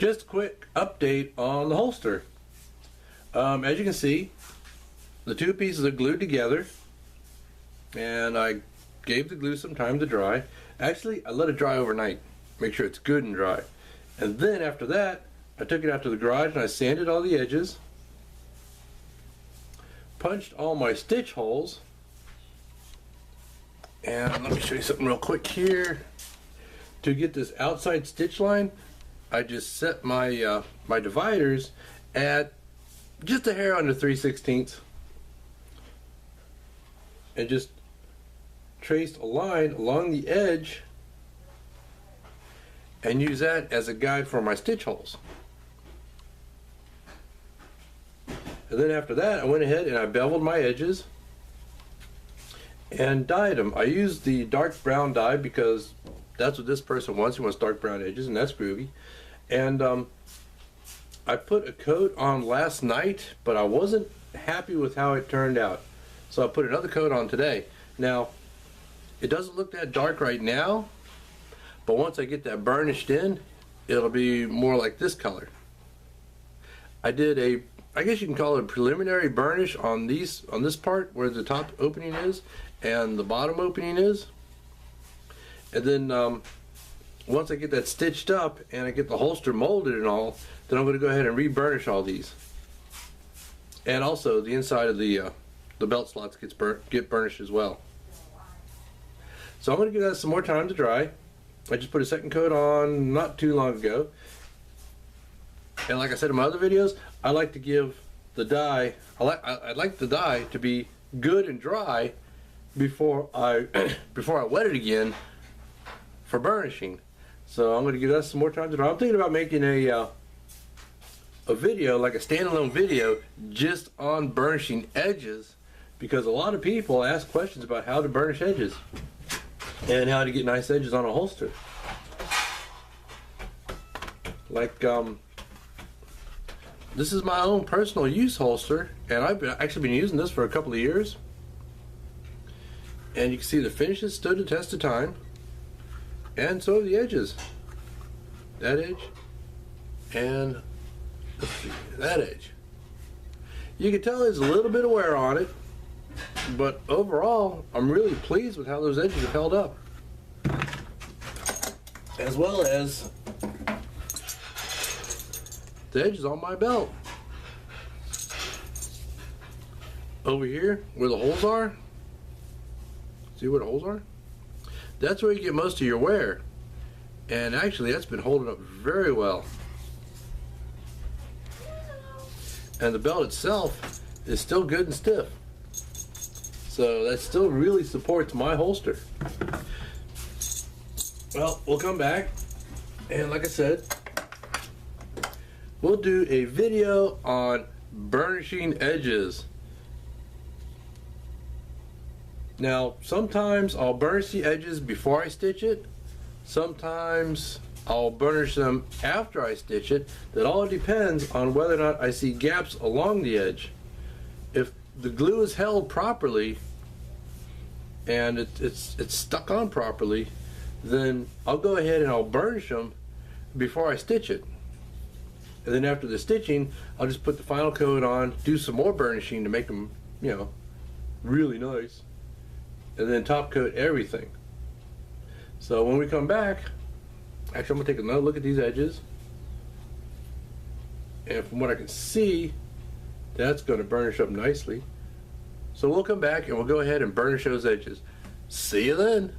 Just a quick update on the holster. As you can see, the two pieces are glued together, and I gave the glue some time to dry. Actually, I let it dry overnight, make sure it's good and dry. And then after that, I took it out to the garage and I sanded all the edges, punched all my stitch holes, and let me show you something real quick here. To get this outside stitch line, I just set my my dividers at just a hair under 3/16 and just traced a line along the edge and use that as a guide for my stitch holes. And then after that, I went ahead and I beveled my edges and dyed them. I used the dark brown dye because that's what this person wants. He wants dark brown edges, and that's groovy. And I put a coat on last night, but I wasn't happy with how it turned out. So I put another coat on today. Now, it doesn't look that dark right now, but once I get that burnished in, it'll be more like this color. I did a, I guess you can call it a preliminary burnish on this part where the top opening is and the bottom opening is. And then once I get that stitched up and I get the holster molded and all, then I'm going to go ahead and re-burnish all these. And also the inside of the belt slots get burnished as well. So I'm going to give that some more time to dry. I just put a second coat on not too long ago. And like I said in my other videos, I like to give the dye, I'd like the dye to be good and dry before I wet it again for burnishing. So I'm going to give that some more time to dry. I'm thinking about making a video, like a standalone video, just on burnishing edges, because a lot of people ask questions about how to burnish edges and how to get nice edges on a holster. Like this is my own personal use holster, and I've actually been using this for a couple of years, and you can see the finishes stood the test of time. And so are the edges. That edge and that edge. You can tell there's a little bit of wear on it, but overall I'm really pleased with how those edges have held up, as well as the edges on my belt. Over here where the holes are, see where the holes are? That's where you get most of your wear, and actually that's been holding up very well. And the belt itself is still good and stiff, so that still really supports my holster. Well, we'll come back, and like I said, we'll do a video on burnishing edges. Now, sometimes I'll burnish the edges before I stitch it. Sometimes I'll burnish them after I stitch it. That all depends on whether or not I see gaps along the edge. If the glue is held properly and it's stuck on properly, then I'll go ahead and I'll burnish them before I stitch it. And then after the stitching, I'll just put the final coat on, do some more burnishing to make them, you know, really nice, and then top coat everything. So when we come back, actually I'm going to take another look at these edges, and from what I can see, that's going to burnish up nicely. So we'll come back and we'll go ahead and burnish those edges. See you then.